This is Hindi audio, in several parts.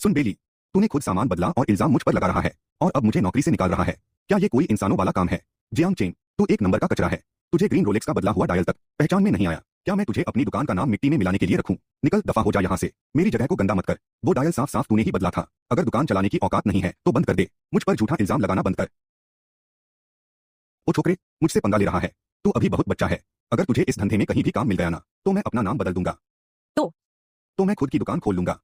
सुन बेली, तूने खुद सामान बदला और इल्जाम मुझ पर लगा रहा है और अब मुझे नौकरी से निकाल रहा है। क्या ये कोई इंसानों वाला काम है? जियांग चेन, तू एक नंबर का कचरा है। तुझे ग्रीन रोलेक्स का बदला हुआ डायल तक पहचान में नहीं आया। क्या मैं तुझे अपनी दुकान का नाम मिट्टी में मिलाने के लिए रखूं? निकल, दफा हो जा यहाँ से। मेरी जगह को गंदा मत कर। वो डायल साफ साफ तूने ही बदला था। अगर दुकान चलाने की औकात नहीं है तो बंद कर दे। मुझ पर झूठा इल्जाम लगाना बंद कर। ओ छोकरे, मुझसे पंगा ले रहा है। तू अभी बहुत बच्चा है। अगर तुझे इस धंधे में कहीं भी काम मिल गया ना तो मैं अपना नाम बदल दूंगा। तो मैं खुद की दुकान खोल लूंगा।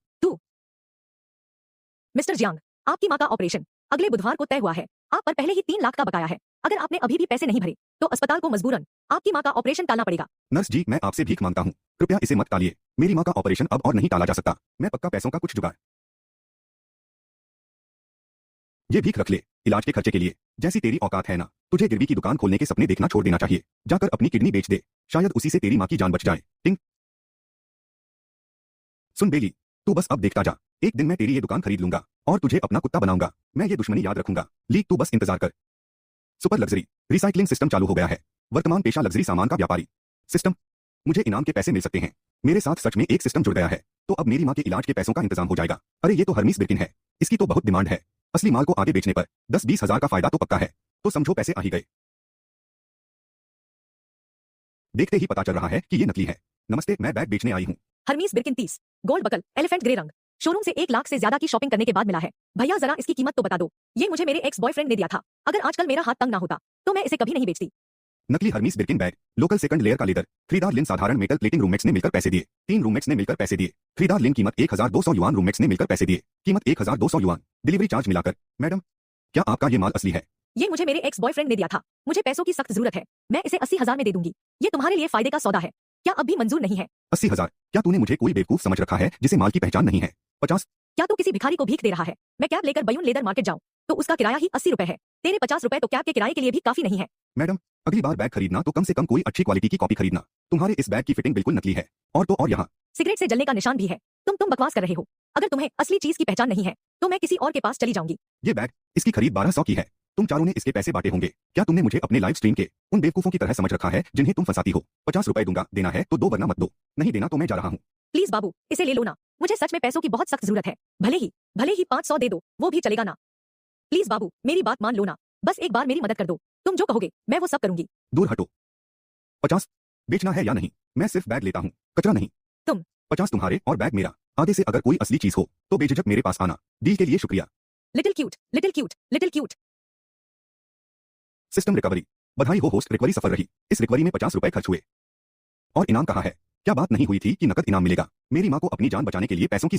मिस्टर जियांग, आपकी मां का ऑपरेशन अगले बुधवार को तय हुआ है। आप पर पहले ही 3 लाख का बकाया है। अगर आपने अभी भी पैसे नहीं भरे तो अस्पताल को मजबूरन आपकी मां का ऑपरेशन टालना पड़ेगा। नर्स जी, मैं आपसे भीख मांगता हूँ, कृपया इसे मत टालिए। मेरी माँ का ऑपरेशन अब और नहीं टाला जा सकता। मैं पक्का पैसों का कुछ जुगाड़। ये भीख रख ले, इलाज के खर्चे के लिए। जैसी तेरी औकात है ना, तुझे गिरवी की दुकान खोलने के सपने देखना छोड़ देना चाहिए। जाकर अपनी किडनी बेच दे, शायद उसी से तेरी माँ की जान बच जाए। टिंग। सुन बेली, तू बस अब देखता जा। एक दिन मैं तेरी ये दुकान खरीद लूंगा और तुझे अपना कुत्ता बनाऊंगा। मैं ये दुश्मनी याद रखूंगा। लीग, तू बस इंतजार कर। सुपर लग्जरी रिसाइकलिंग सिस्टम चालू हो गया है। वर्तमान पेशा लग्जरी सामान का व्यापारी सिस्टम। मुझे इनाम के पैसे मिल सकते हैं। मेरे साथ सच में एक सिस्टम जुड़ गया है तो अब मेरी माँ के इलाज के पैसों का इंतजाम हो जाएगा। अरे ये तो हर्मीस बिर्किन है। इसकी तो बहुत डिमांड है। असली माल को आगे बेचने पर 10-20 हजार का फायदा तो पक्का है। तो समझो पैसे आ ही गए। देखते ही पता चल रहा है कि ये नकली है। नमस्ते, मैं बैग बेचने आई हूँ। Hermes Birkin 30 gold buckle elephant grey रंग शोरूम से 1 लाख से ज्यादा की शॉपिंग करने के बाद मिला है। भैया जरा इसकी कीमत तो बता दो। ये मुझे मेरे एक्स बॉयफ्रेंड ने दिया था। अगर आजकल मेरा हाथ तंग ना होता तो मैं इसे कभी नहीं बेचती। नकली Hermes Birkin bag, local second layer का लेदर, खरीदार लिन साधारण मेटल प्लेटिंग रूममेट्स ने मिलकर पैसे दिए। 3 रूममेट्स ने मिलकर पैसे दिए। खरीदार लिन कीमत 1200 युआन, रूममेट्स ने मिलकर पैसे दिए। कीमत 1200 युआन, डिलीवरी चार्ज मिलाकर। मैडम, क्या आपका ये माल असली है? ये मुझे मेरे एक्स बॉयफ्रेंड ने दिया था। मुझे पैसों की सख्त जरूरत है। मैं इसे 80,000 में दे दूंगी। ये तुम्हारे लिए फायदे का सौदा है। क्या अब भी मंजूर नहीं है? 80,000? क्या तूने मुझे कोई बेवकूफ समझ रखा है जिसे माल की पहचान नहीं है? 50? क्या तू किसी भिखारी को भीख दे रहा है? मैं कैब लेकर बयून लेदर मार्केट जाऊं तो उसका किराया ही 80 रुपए है। तेरे 50 रुपए तो कैब के किराए के लिए भी काफी नहीं है। मैडम, अगली बार बैग खरीदना तो कम से कम कोई अच्छी क्वालिटी की कॉपी खरीदना। तुम्हारे इस बैग की फिटिंग बिल्कुल नकली है। और तो और यहाँ सिगरेट से जलने का निशान भी है। तुम बकवास कर रहे हो। अगर तुम्हें असली चीज की पहचान नहीं है तो मैं किसी और के पास चली जाऊंगी। ये बैग, इसकी खरीद 1200 की है। तुम चारों ने इसके पैसे बांटे होंगे। क्या तुमने मुझे अपने लाइव स्ट्रीम के उन बेवकूफों की तरह समझ रखा है जिन्हें तुम फंसाती हो? 50 रुपए दूंगा, देना है तो दो वरना मत दो। नहीं देना तो मैं जा रहा हूँ। प्लीज बाबू, इसे ले लो ना। मुझे सच में पैसों की बहुत सख्त जरूरत है। भले ही 500 दे दो, वो भी चलेगा ना। प्लीज बाबू, मेरी बात मान लो ना। बस एक बार मेरी मदद कर दो। तुम जो कहोगे मैं वो सब करूंगी। दूर हटो। 50 बेचना है या नहीं? मैं सिर्फ बैग लेता हूँ, कचरा नहीं। तुम 50 तुम्हारे और बैग मेरा। आगे से अगर कोई असली चीज हो तो बेझिझक मेरे पास आना। डील के लिए शुक्रिया। Little cute, little cute, little cute. System recovery. बधाई हो होस्ट, रिकवरी सफल रही। इस रिकवरी में 50 रुपए खर्च हुए। और इनाम कहाँ है? क्या बात नहीं हुई थी कि नकद इनाम मिलेगा? मेरी माँ को अपनी जान बचाने के लिए पैसों की